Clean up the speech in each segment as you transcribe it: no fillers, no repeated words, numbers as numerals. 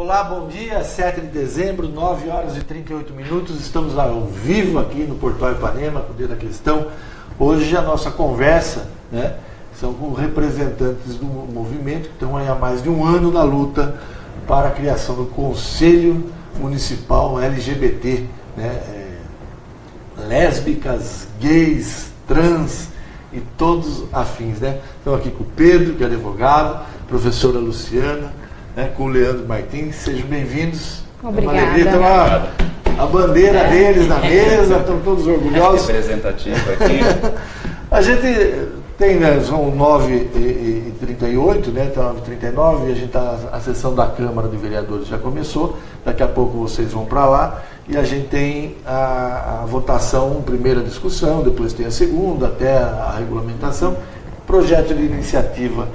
Olá, bom dia, 7 de dezembro, 9 horas e 38 minutos, estamos ao vivo aqui no Portal Ipanema, com o Dedo da Questão. Hoje a nossa conversa, são com representantes do movimento que estão aí há mais de um ano na luta para a criação do Conselho Municipal LGBT, lésbicas, gays, trans e todos afins, Estamos aqui com o Pedro, que é advogado, professora Luciana, com o Leandro Martins. Sejam bem-vindos. Obrigada. É uma alegria ter a bandeira deles na mesa, estão todos orgulhosos. Representativo aqui. A gente tem, são 9h38, então 9h39, e a gente a sessão da Câmara de Vereadores já começou, daqui a pouco vocês vão para lá, e a gente tem a votação, primeira discussão, depois tem a segunda, até a regulamentação, projeto de iniciativa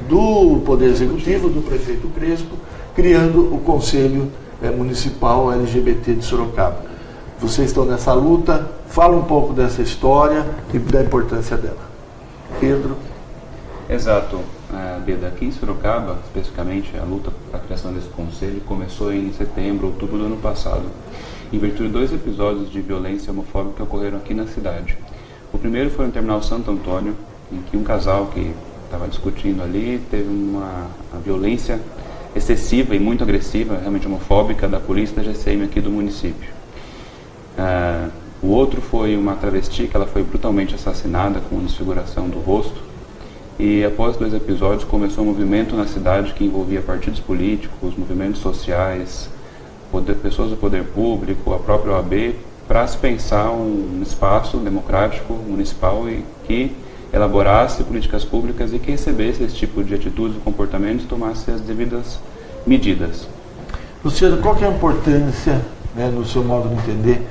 do Poder Executivo, do prefeito Crespo, criando o Conselho Municipal LGBT de Sorocaba. Vocês estão nessa luta, fala um pouco dessa história e da importância dela. Pedro. Exato. Desde aqui em Sorocaba, especificamente, a luta para a criação desse conselho começou em setembro, outubro do ano passado, em virtude de 2 episódios de violência homofóbica que ocorreram aqui na cidade. O primeiro foi no Terminal Santo Antônio, em que um casal que estava discutindo ali teve uma violência excessiva e muito agressiva, realmente homofóbica, da polícia da GCM aqui do município. O outro foi uma travesti que ela foi brutalmente assassinada com desfiguração do rosto, e após 2 episódios começou um movimento na cidade que envolvia partidos políticos, movimentos sociais, pessoas do poder público, a própria OAB, para se pensar um espaço democrático municipal e que elaborasse políticas públicas e que recebesse esse tipo de atitudes e comportamentos e tomasse as devidas medidas. Luciano, qual que é a importância, no seu modo de entender,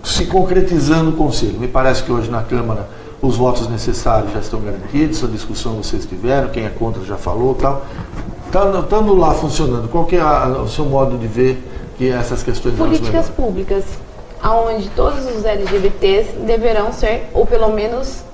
se concretizando o Conselho? Me parece que hoje na Câmara os votos necessários já estão garantidos, a discussão vocês tiveram, quem é contra já falou, tal. Estando lá funcionando, qual que é o seu modo de ver que essas questões... Políticas públicas, onde todos os LGBTs deverão ser, ou pelo menos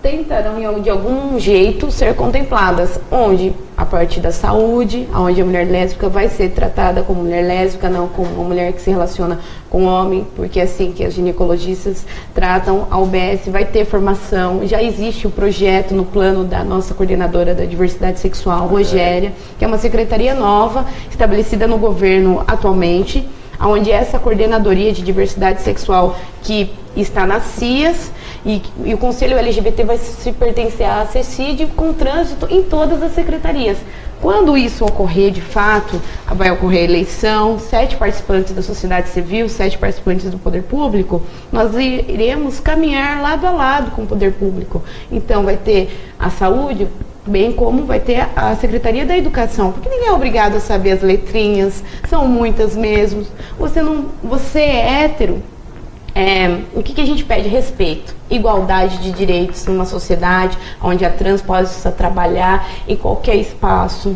tentarão de algum jeito ser contempladas, onde a partir da saúde, onde a mulher lésbica vai ser tratada como mulher lésbica, não como uma mulher que se relaciona com homem, porque é assim que as ginecologistas tratam. A UBS vai ter formação, já existe o projeto no plano da nossa coordenadora da diversidade sexual, Rogéria, que é uma secretaria nova, estabelecida no governo atualmente, onde essa coordenadoria de diversidade sexual que está nas CIAs e o Conselho LGBT vai se pertencer à CECID com trânsito em todas as secretarias. Quando isso ocorrer de fato, vai ocorrer a eleição, 7 participantes da sociedade civil, 7 participantes do poder público, nós iremos caminhar lado a lado com o poder público. Então vai ter a saúde, bem como vai ter a Secretaria da Educação, porque ninguém é obrigado a saber as letrinhas, são muitas mesmo. Você é hétero, o que a gente pede? Respeito, igualdade de direitos numa sociedade onde a trans possa trabalhar em qualquer espaço,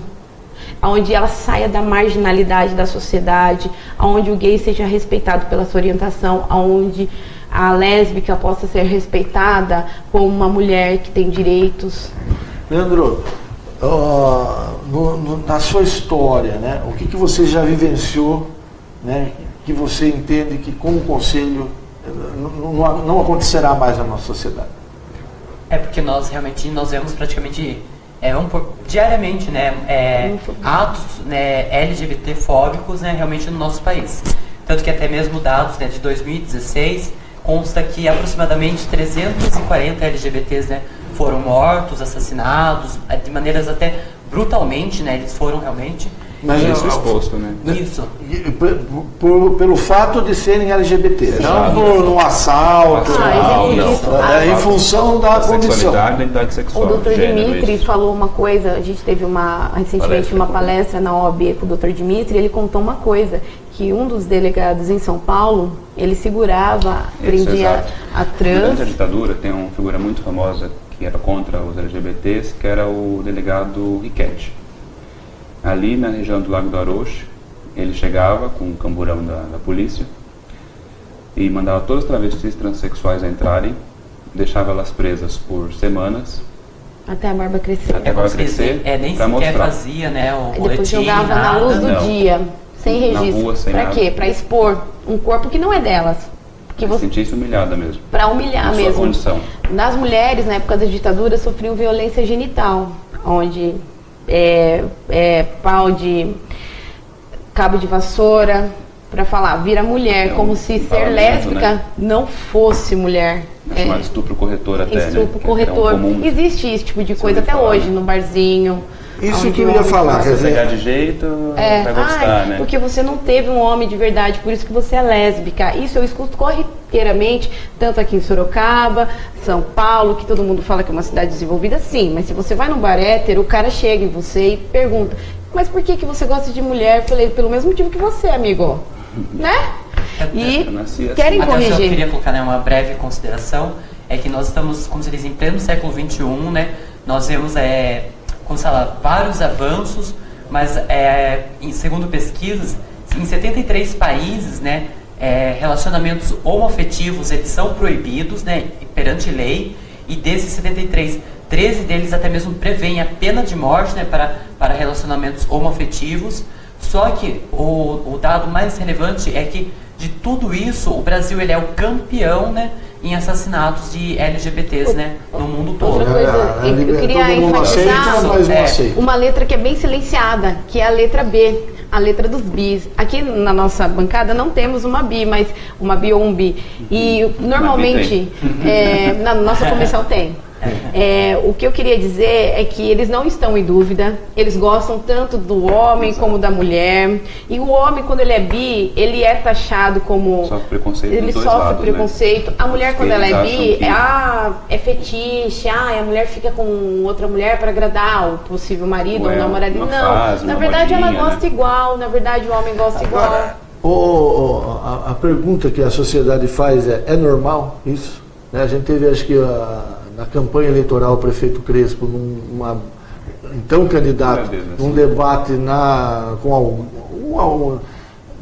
onde ela saia da marginalidade da sociedade, onde o gay seja respeitado pela sua orientação, onde a lésbica possa ser respeitada como uma mulher que tem direitos. Leandro, na sua história, o que você já vivenciou, que você entende que com o Conselho não acontecerá mais na nossa sociedade? Porque nós vemos praticamente diariamente atos LGBT-fóbicos realmente no nosso país. Tanto que até mesmo dados de 2016 consta que aproximadamente 340 LGBTs foram mortos, assassinados, de maneiras até brutalmente, eles foram realmente... Mas isso exposto, Isso. Pelo fato de serem LGBT, não por um assalto, em função da condição. Identidade sexual. O Dr. Dimitri falou uma coisa, a gente teve recentemente uma palestra na OAB com o Dr. Dimitri, ele contou uma coisa, que um dos delegados em São Paulo, ele segurava, prendia a trans... Durante a ditadura tem uma figura muito famosa que era contra os LGBTs, que era o delegado Riquetti. Ali na região do Lago do Aroche, ele chegava com o camburão da polícia e mandava todas as travestis transexuais a entrarem, deixava elas presas por semanas Até a barba crescer. Até a barba crescer, nem pra sequer mostrar. fazia, né, o Aí boletim, depois jogava na nada. luz do Não. dia, sem Na registro. rua, sem pra nada. quê? Pra expor um corpo que não é delas. Porque você, Sentir-se humilhada mesmo. pra humilhar Na sua mesmo. condição. Nas mulheres, na época da ditadura, sofriam violência genital, onde pau de cabo de vassoura, pra falar, vira mulher, É um como se ser parlamento, lésbica né? não fosse mulher. É chamado estupro corretor até, Estupro né? corretor. É tão comum. Existe esse tipo de Você coisa ouviu até falar, hoje, né? no barzinho. Isso onde que eu o ia homem falar, faz. quer Se dizer, pegar de jeito, vai gostar, né? Porque você não teve um homem de verdade, por isso que você é lésbica. Isso eu escuto corriqueiramente, tanto aqui em Sorocaba, São Paulo, que todo mundo fala que é uma cidade desenvolvida, sim. Mas se você vai num bar hétero, o cara chega em você e pergunta, mas por que você gosta de mulher? Eu falei, pelo mesmo motivo que você, amigo. Né? E Eu nasci assim. querem Até eu só corrigir. queria colocar, né, uma breve consideração, é que nós estamos, como se diz, em pleno século XXI, né? Nós vemos, como se fala, vários avanços, mas segundo pesquisas, em 73 países, né, relacionamentos homoafetivos eles são proibidos, né, perante lei, e desses 73, 13 deles até mesmo prevêem a pena de morte, né, para relacionamentos homoafetivos. Só que o dado mais relevante é que de tudo isso, o Brasil ele é o campeão, né, em assassinatos de LGBTs, né, no mundo todo. Outra coisa, eu queria todo mundo enfatizar aceita, mas não aceita. uma letra que é bem silenciada, que é a letra B, a letra dos bis. Aqui na nossa bancada não temos uma bi, mas uma bi ou um bi. E normalmente, na nossa comissão tem. O que eu queria dizer é que eles não estão em dúvida, eles gostam tanto do homem como da mulher. E o homem, quando ele é bi, ele é taxado como... Sofre preconceito Ele dos dois sofre lados, preconceito. né? A mulher, quando ela é Eles bi, acham que- é fetiche, a mulher fica com outra mulher para agradar o possível marido ou Ou é namorado. uma Não, fase, na uma verdade ela modinha, gosta né? igual, na verdade o homem gosta igual. A pergunta que a sociedade faz é normal isso? Né? A gente teve, acho que na campanha eleitoral, o prefeito Crespo, então candidato, num debate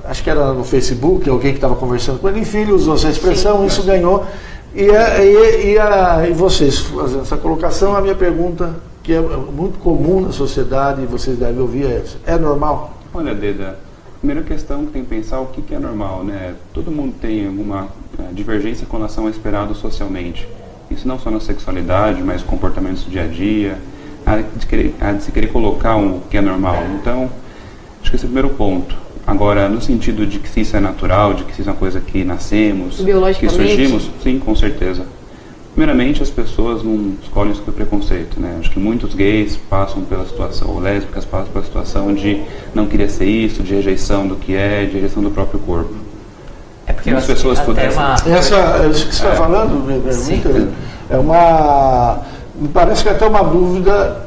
acho que era no Facebook, alguém que estava conversando com ele, enfim, ele usou essa expressão, isso ganhou. E vocês fazendo essa colocação, a minha pergunta, que é muito comum na sociedade, e vocês devem ouvir, é essa: é normal? Olha, Deda, a primeira questão que tem que pensar o que é normal, né? Todo mundo tem alguma divergência com relação ao esperado socialmente. Isso não só na sexualidade, mas comportamentos do dia a dia, há de se querer colocar o que é normal. Então, acho que esse é o primeiro ponto. Agora, no sentido de que se isso é natural, de que isso é uma coisa que nascemos, que Biologicamente? surgimos, sim, com certeza. Primeiramente, as pessoas não escolhem isso por preconceito, né? Acho que muitos gays passam pela situação, ou lésbicas passam pela situação de não querer ser isso, de rejeição do que é, de rejeição do próprio corpo. É porque Muitas eu acho que pessoas até pudessem- Isso que você está falando Sim. me parece que é até uma dúvida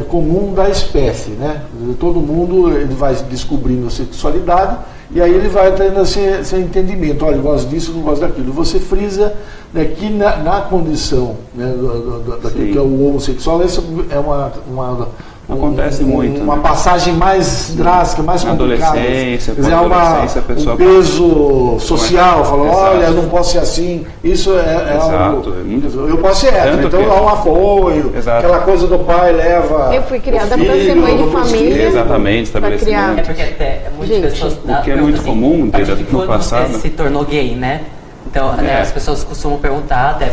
comum da espécie, né? Todo mundo ele vai descobrindo a sexualidade e aí ele vai tendo esse entendimento. Olha, eu gosto disso, não gosto daquilo. Você frisa, né, que na condição, né, daquilo Sim. que é o homossexual, isso é Acontece muito, uma né? passagem mais drástica, mais Na complicada. adolescência, Quer dizer, pós-adolescência, a pessoa um peso social, falou, Exato. olha, eu não posso ser assim. Isso é Exato, algo. é muito- Eu posso ser hétero, Tanto então que- dá um apoio. Exato. Aquela coisa do pai leva. Eu fui criada o pra ser filho, mãe de os família. filhos. Exatamente, Pra criar. estabelecimento. É porque até muitas Gente, pessoas... o que é muito comum, a partir Deda, de no quando passado. você se tornou gay, né? Então, né, as pessoas costumam perguntar, até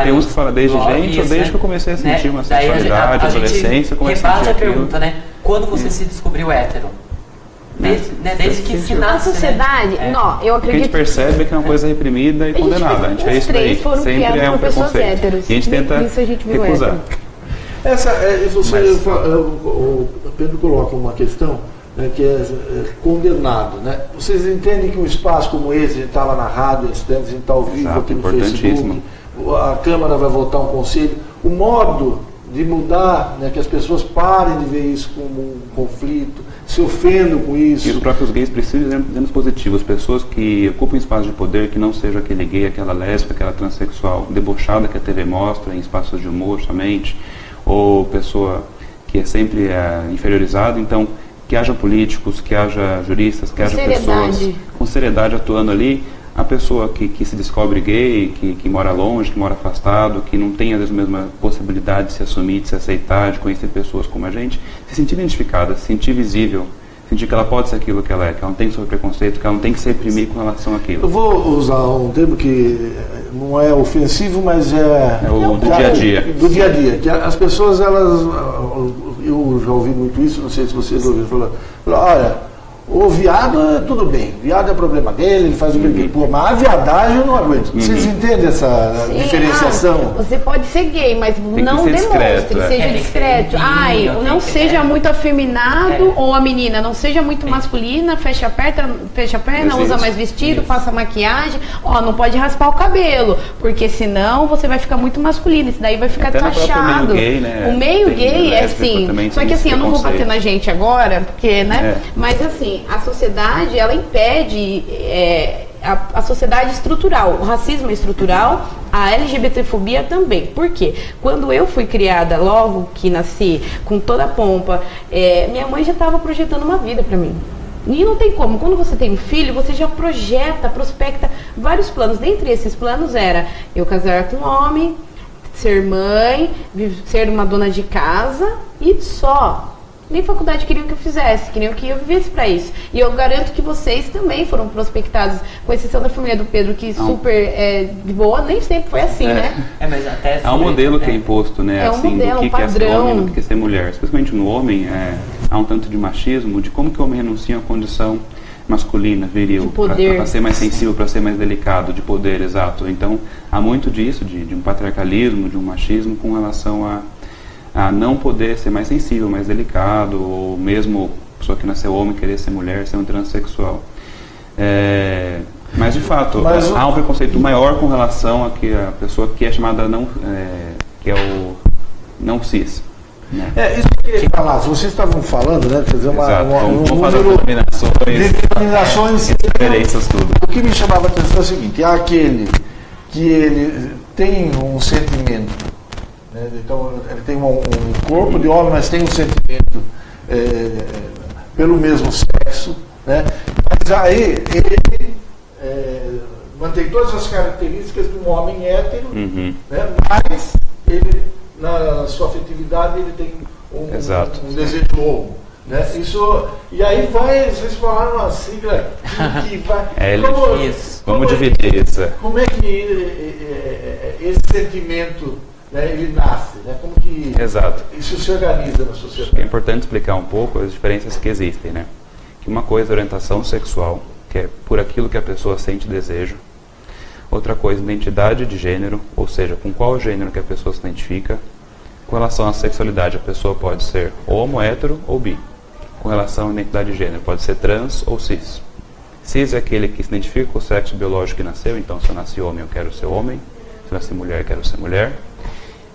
Tem uns que falam desde blogs, gente ou desde que eu comecei a sentir uma Daí sexualidade, a gente adolescência, comecei a rebate sentir a aquilo. pergunta, né? Quando você se descobriu hétero? Desde que se Na nasce, sociedade, né? não, eu O que a gente acredito. percebe é que é uma coisa reprimida e gente condenada. A gente vê os isso três daí. foram Sempre criados é um por pessoas preconceito. héteros. E a gente tenta Isso a gente viu recusar. hétero. O Pedro coloca uma questão, né, que é condenado. Né? Vocês entendem que um espaço como esse, a gente está lá na rádio, a gente está ao vivo Exato, aqui no importantíssimo. Facebook, a Câmara vai votar um conselho, o modo de mudar, né, que as pessoas parem de ver isso como um conflito, se ofendam com isso. E os próprios gays precisam de exemplos positivos. Pessoas que ocupam espaços de poder que não seja aquele gay, aquela lésbica, aquela transexual debochada que a TV mostra em espaços de humor somente, ou pessoa que é sempre inferiorizada. Então, que haja políticos, que haja juristas, que haja seriedade. pessoas com seriedade atuando ali. a pessoa que se descobre gay, que mora longe, que mora afastado, que não tem às vezes a mesma possibilidade de se assumir, de se aceitar, de conhecer pessoas como a gente, se sentir identificada, se sentir visível, sentir que ela pode ser aquilo que ela é, que ela não tem que sofrer preconceito, que ela não tem que se reprimir com relação àquilo. Eu vou usar um termo que não é ofensivo, mas é o do dia a dia. Do dia a dia. Que as pessoas, elas, eu já ouvi muito isso, não sei se vocês ouviram, falando, olha, o viado, tudo bem, viado é problema dele, ele faz o que ele quer, pô, mas a viadagem eu não aguento. Vocês entendem essa diferenciação? Você pode ser gay, mas não demonstre, seja discreto. Não seja muito afeminado, ou a menina não seja muito masculina, fecha a perna, usa mais vestido, passa maquiagem, não pode raspar o cabelo, porque senão você vai ficar muito masculino, isso daí vai ficar taxado. O meio gay é assim, só que assim, eu não vou bater na gente agora, porque, né, mas assim, a sociedade, ela impede a sociedade estrutural, o racismo é estrutural, a LGBTfobia também. Por quê? Quando eu fui criada, logo que nasci, com toda a pompa, minha mãe já estava projetando uma vida para mim. E não tem como, quando você tem um filho, você já prospecta vários planos. Dentre esses planos era eu casar com um homem, ser mãe, ser uma dona de casa e só. Nem faculdade queriam que eu fizesse, queriam que eu vivesse para isso. E eu garanto que vocês também foram prospectados, com exceção da família do Pedro, que super de boa, nem sempre foi assim, né? Mas até há um modelo que é imposto, né? Um modelo, do que é ser homem, do que é ser mulher. Especialmente no homem, há um tanto de machismo, de como que o homem renuncia a uma condição masculina, viril, para ser mais sensível, para ser mais delicado, de poder, exato. Então, há muito disso, de um patriarcalismo, de um machismo com relação a não poder ser mais sensível, mais delicado, ou mesmo a pessoa que nasceu homem querer ser mulher, ser um transexual. Mas de fato, há um preconceito maior com relação a que a pessoa que é chamada que é o não cis. Né? Isso que eu queria falar, vocês estavam falando, né? Quer dizer, vamos fazer denominações, diferenças, tudo. O que me chamava a atenção é o seguinte: é aquele que ele tem um sentimento. Então, ele tem um corpo de homem, mas tem um sentimento pelo mesmo sexo, né? Mas aí ele mantém todas as características de um homem hétero, né? Mas ele, na sua afetividade, ele tem um desejo homo. Né? E aí vocês falaram uma sigla que vai... Vamos dividir isso. Como é que esse sentimento... ele nasce, né? Como que isso se organiza na sociedade? É importante explicar um pouco as diferenças que existem, né? Que uma coisa é orientação sexual, que é por aquilo que a pessoa sente desejo. Outra coisa, identidade de gênero, ou seja, com qual gênero que a pessoa se identifica. Com relação à sexualidade, a pessoa pode ser homo, hétero ou bi. Com relação à identidade de gênero, pode ser trans ou cis. Cis é aquele que se identifica com o sexo biológico que nasceu, então se eu nasci homem, eu quero ser homem. Se eu nasci mulher, eu quero ser mulher.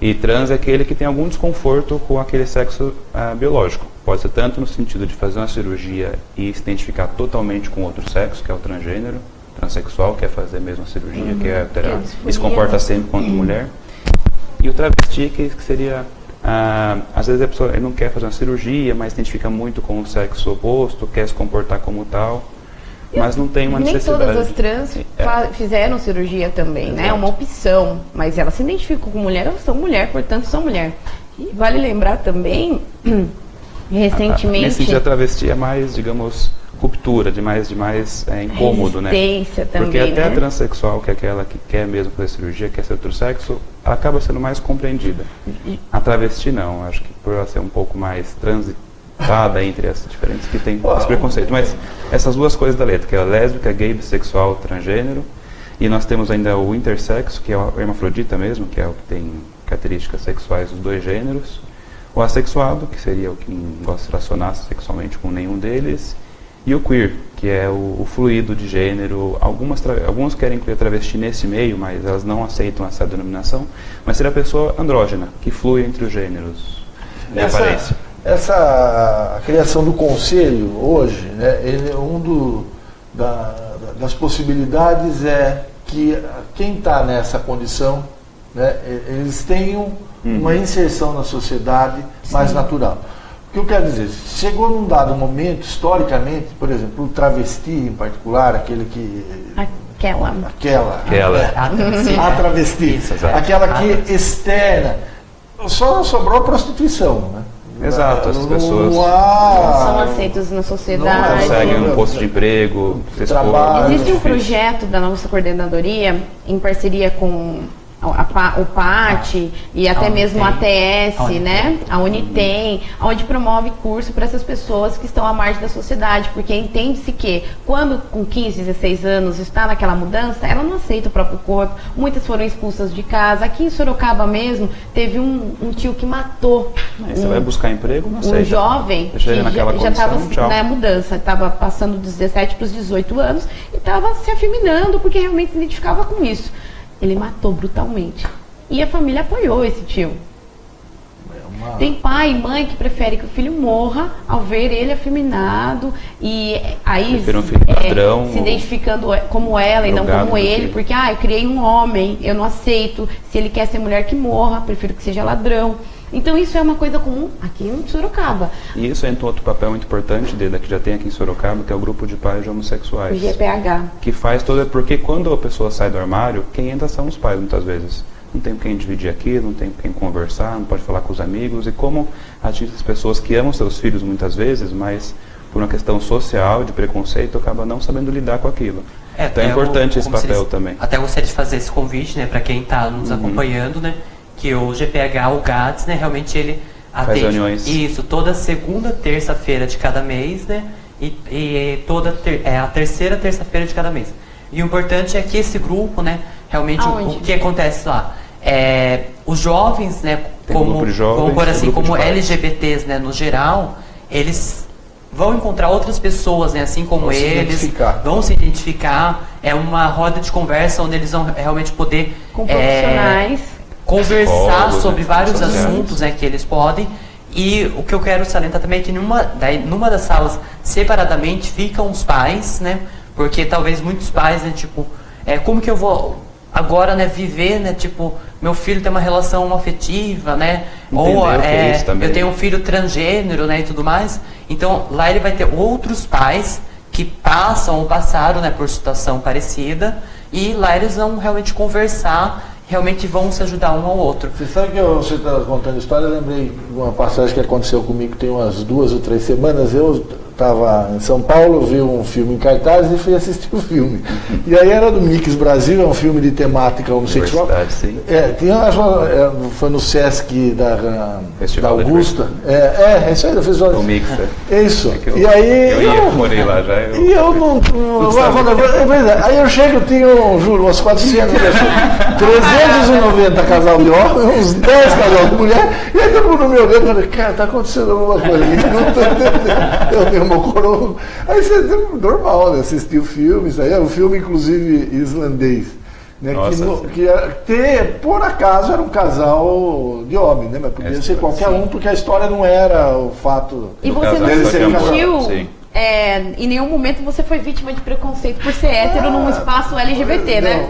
E trans é aquele que tem algum desconforto com aquele sexo biológico. Pode ser tanto no sentido de fazer uma cirurgia e se identificar totalmente com outro sexo, que é o transgênero, transexual, quer fazer a mesma cirurgia, quer alterar, e se comporta sempre quanto mulher. E o travesti, que seria, às vezes a pessoa não quer fazer uma cirurgia, mas se identifica muito com o sexo oposto, quer se comportar como tal. Mas não tem uma necessidade. Nem todas as trans fizeram cirurgia também, né? É uma opção. Mas elas se identificam com mulher, elas são mulher, portanto são mulher. E vale lembrar também, recentemente... Nesse sentido, a travesti é mais, digamos, ruptura, de mais incômodo, né? Resistência também, porque até a né? Transexual, que é aquela que quer mesmo fazer cirurgia, quer ser outro sexo, ela acaba sendo mais compreendida. A travesti não, acho que por ela ser um pouco mais entre as diferentes que tem esse preconceito. Mas essas duas coisas da letra, que é a lésbica, gay, bissexual, transgênero, e nós temos ainda o intersexo, que é o hermafrodita mesmo, que é o que tem características sexuais dos dois gêneros, o assexuado, que seria o que não gosta de se relacionar sexualmente com nenhum deles, e o queer, que é o fluido de gênero. Alguns querem incluir a travesti nesse meio, mas elas não aceitam essa denominação, mas seria a pessoa andrógena, que flui entre os gêneros de aparência. A criação do conselho hoje, né, das possibilidades é que quem está nessa condição, né, eles tenham uma inserção na sociedade mais natural. O que eu quero dizer? Chegou num dado momento, historicamente, por exemplo, o travesti em particular, aquele que Aquela. A A travesti. Isso, Aquela que externa. Só sobrou a prostituição, né? Exato, essas pessoas Não são aceitos na Não sociedade. conseguem um posto de emprego, Trabalho. Existe um difícil. projeto da nossa coordenadoria, em parceria com o PAT e até A mesmo a Unitem. ATS, né? A Unitem, onde promove curso para essas pessoas que estão à margem da sociedade, porque entende-se que quando com 15, 16 anos está naquela mudança, ela não aceita o próprio corpo, muitas foram expulsas de casa. Aqui em Sorocaba mesmo, teve um tio que matou Aí você vai buscar emprego, não sei. um jovem Deixa ele que naquela já estava condição, tchau. na mudança, estava passando dos 17 para os 18 anos e estava se afeminando porque realmente se identificava com isso. Ele matou brutalmente. E a família apoiou esse tio. Tem pai e mãe que prefere que o filho morra ao ver ele afeminado e aí Prefere um filho padrão, se identificando como ela e não drogado como do ele, que- porque eu criei um homem, eu não aceito. Se ele quer ser mulher, que morra, prefiro que seja ladrão. Então isso é uma coisa comum aqui em Sorocaba. E isso entra outro papel muito importante dele, que já tem aqui em Sorocaba, que é o grupo de pais de O homossexuais. GPH. Que faz toda. Porque quando a pessoa sai do armário, quem entra são os pais, muitas vezes. Não tem com quem dividir aquilo, não tem com quem conversar, não pode falar com os amigos. E como atinge as pessoas que amam seus filhos muitas vezes, mas por uma questão social, de preconceito, acaba não sabendo lidar com aquilo. Então é importante esse papel também. Até gostaria de fazer esse convite, né, para quem está nos acompanhando, né, que o GPH, o GADS, né, realmente ele atende reuniões. isso toda segunda, terça-feira de cada mês, né, e a terceira terça-feira de cada mês. E o importante é que esse grupo, né, realmente Aonde? o que acontece lá, os jovens, né, Tem um grupo de jovens, vamos por um assim, grupo de como pais. LGBTs, né, no geral, eles vão encontrar outras pessoas, né, assim como Vão se eles, identificar. vão se identificar. É uma roda de conversa onde eles vão realmente poder Com profissionais. conversar Psicólogos, sobre né, vários sociais. assuntos, né, que eles podem. E o que eu quero salientar também é que numa das salas, separadamente, ficam os pais, né, porque talvez muitos pais, né, tipo, como que eu vou agora, né, viver, né, tipo, meu filho tem uma relação afetiva, né, Entender ou o que é isso também. eu tenho um filho transgênero, né, e tudo mais. Então lá ele vai ter outros pais que passam ou passaram, né, por situação parecida, e lá eles vão realmente conversar, realmente vão se ajudar um ao outro. Você sabe que você está contando história, eu lembrei de uma passagem que aconteceu comigo tem umas 2 ou 3 semanas. Eu estava em São Paulo, vi um filme em cartaz e fui assistir o filme. E aí era do Mix Brasil, é um filme de temática homossexual. Universidade, sim. Foi no Sesc da Festival da Augusta. Isso aí, da Festival. O Mix, Isso. É que eu- E aí. eu morei lá já. E eu não aí eu chego, tinha, juro, umas 400 pessoas, 390 casal de homem, uns 10 casal de mulher, e aí todo mundo me olhando e falei, cara, tá acontecendo alguma coisa aqui, não tô entendendo. Eu tenho uma coroa. Aí você normal, né? Assistir o filme, isso aí é um filme, inclusive, islandês. Né, Nossa, por acaso era um casal de homem, né? Mas podia ser qualquer sim. um, porque a história não era o fato. E No você caso, não dele se ser um casal. sentiu, Sim. em nenhum momento você foi vítima de preconceito por ser hétero num espaço LGBT, né?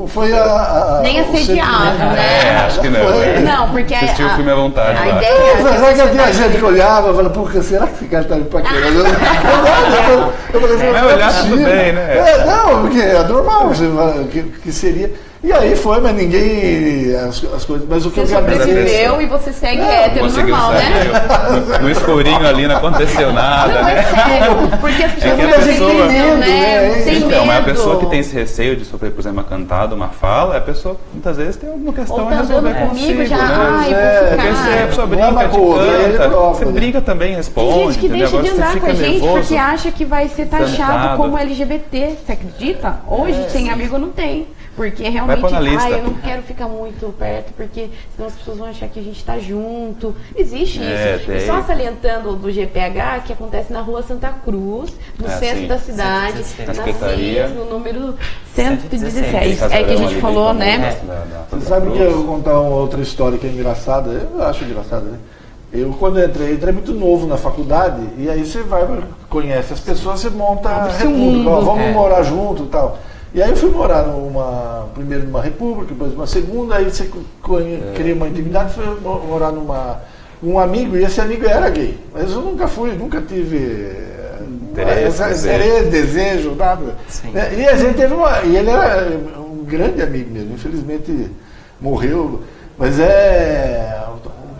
Foi a. Nem o assediado, sentimento. né? Acho que não. Foi. Não, porque Assistiu o filme à vontade a lá. ideia Será que tinha gente que olhava e falava, pô, será que esse cara tá me paquerando? Eu falei, Vai não é olhar, tudo possível. bem, né? Não, porque é normal, que seria. E aí foi, mas ninguém. As coisas. Mas o que você eu quero dizer. sobreviveu e você segue hétero Conseguiu normal, né? sair. No escurinho ali não aconteceu nada, Não, é né? sério, porque as pessoas que a não têm pessoa- medo, né? Não tem Então, medo. mas a pessoa que tem esse receio de sofrer, por exemplo, uma cantada, uma fala, a pessoa muitas vezes tem alguma questão Ou a tá resolver andando comigo, consigo, já, né? ai, é, vou Você, a ficar. pessoa Não é brinca, uma te coisa, ele canta, próprio, você né? brinca também, Tem responde, gente que entendeu? deixa de Agora você andar com fica a gente nervoso. porque acha que vai ser taxado Tentado. como LGBT. Você acredita? Hoje tem amigo não tem. Porque realmente, pôr na lista. eu não quero ficar muito perto, porque senão as pessoas vão achar que a gente está junto. Existe isso. tem. E só salientando do GPH, que acontece na rua Santa Cruz, no centro sim. da cidade, 116. na Secretaria. CIS, no número 116. 116. É que a gente falou, né? Você sabe que eu vou contar uma outra história que é engraçada, eu acho engraçada, né? Eu quando entrei muito novo na faculdade, e aí você vai, conhece as pessoas, você monta a Abre-se um república, ó, mundo. vamos morar junto e tal. E aí eu fui morar primeiro numa república, depois numa segunda, aí você cria uma intimidade, foi morar um amigo, e esse amigo era gay. Mas eu nunca tive interesse, desejo, nada. E a gente teve e ele era um grande amigo mesmo, infelizmente morreu, mas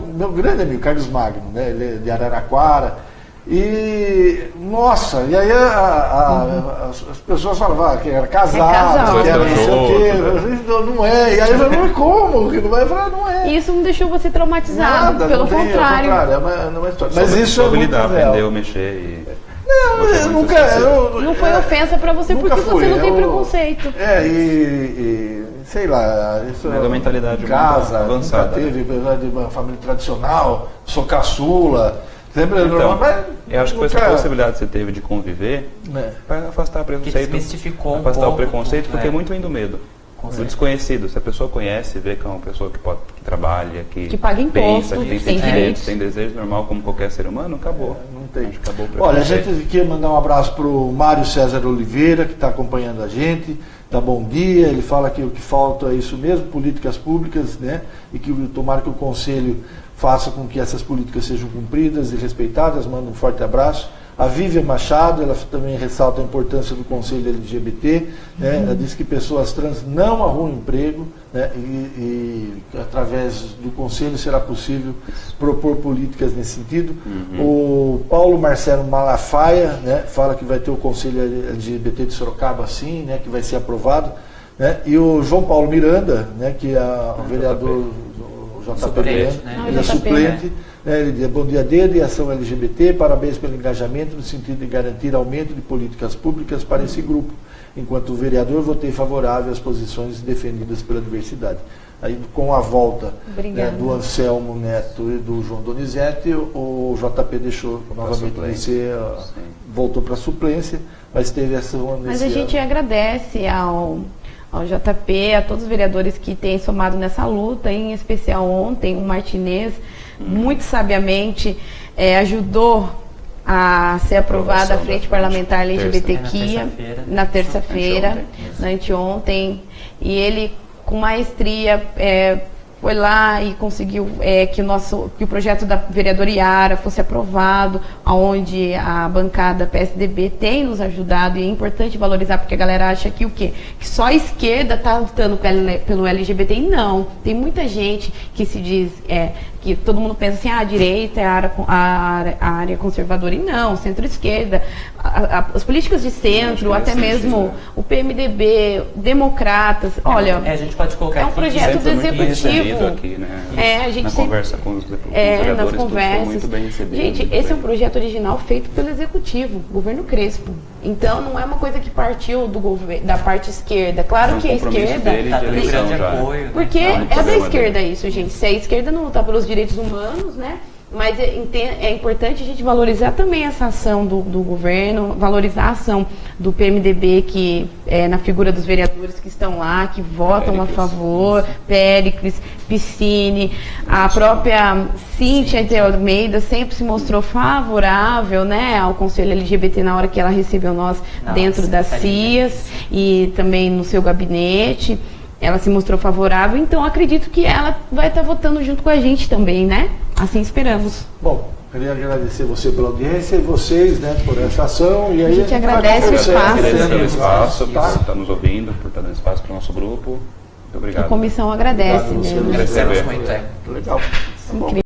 o meu grande amigo, Carlos Magno, né? Ele é de Araraquara. E, nossa, e aí as pessoas falavam que era casado, que era não sei o quê, não é, e aí eu falei, mas como? Que não vai falar, não é. E isso não deixou você traumatizado, nada, pelo contrário. É uma história. Mas isso soube lidar, aprendeu a mexer e... Não, eu nunca... não foi ofensa pra você porque você não tem preconceito. Sei lá, isso é uma mentalidade casa, avançada. Teve uma família tradicional, sou caçula. Sempre então, mas eu acho que nunca... essa possibilidade que você teve de conviver para afastar preconceito, afastar o preconceito, porque muito vem do medo, do desconhecido. Se a pessoa conhece, vê que é uma pessoa que trabalha, que paga imposto, pensa, que tem direitos, tem desejo normal como qualquer ser humano, acabou. Não tem. Acho que acabou o Olha, a gente quer mandar um abraço para o Mário César Oliveira, que está acompanhando a gente. Dá bom dia, ele fala que o que falta é isso mesmo, políticas públicas, né? E que tomara que o Conselho faça com que essas políticas sejam cumpridas e respeitadas. Manda um forte abraço. A Vivian Machado, ela também ressalta a importância do Conselho LGBT, né? Ela diz que pessoas trans não arrumam emprego, né? E através do Conselho será possível propor políticas nesse sentido. O Paulo Marcelo Malafaia, né? Fala que vai ter o Conselho LGBT de Sorocaba, sim, né? Que vai ser aprovado, né? E o João Paulo Miranda, né? Que é o vereador... JP Miranda, ele é suplente, né? Ele diz, bom dia Dede e ação LGBT, parabéns pelo engajamento no sentido de garantir aumento de políticas públicas para esse grupo. Enquanto vereador, votei favorável às posições defendidas pela diversidade. Aí, com a volta, né, do Anselmo Neto e do João Donizete, o JP deixou novamente de ser, voltou para a suplência, mas teve essa... Mas a gente agradece ao JP, a todos os vereadores que têm somado nessa luta, em especial ontem, o Martinez, muito sabiamente ajudou a ser aprovada a Frente Parlamentar LGBTQIA na terça-feira, anteontem, e ele, com maestria, foi lá e conseguiu que o projeto da vereadora Yara fosse aprovado, onde a bancada PSDB tem nos ajudado, e é importante valorizar, porque a galera acha que o quê? Que só a esquerda está lutando pelo LGBT, e não. Tem muita gente que se diz, que todo mundo pensa assim, a direita é a área conservadora, e não, centro-esquerda, as políticas de centro, até mesmo o PMDB, democratas, olha, a gente pode colocar é um projeto do executivo. Aqui, né? A gente na conversa com os vereadores, nas conversas. muito bem recebido. Gente, esse é um projeto original feito pelo executivo, governo Crespo. Então não é uma coisa que partiu da parte esquerda. Claro que a esquerda porque é da esquerda isso, gente. Se a esquerda não lutar pelos direitos humanos, né? Mas é importante a gente valorizar também essa ação do governo, valorizar a ação do PMDB, que na figura dos vereadores que estão lá, que votam a favor, Péricles, Piscine, a própria Cíntia de Almeida sempre se mostrou favorável, né, ao Conselho LGBT na hora que ela recebeu nós dentro das CIAs e também no seu gabinete. Ela se mostrou favorável, então acredito que ela vai estar votando junto com a gente também, né? Assim esperamos. Bom, queria agradecer você pela audiência e vocês, né, por essa ação. E aí a gente agradece o espaço, por estar nos ouvindo, por estar dando espaço para o nosso grupo. Muito obrigado. A comissão agradece. Obrigado, né? Agradecemos muito. Legal. Bom.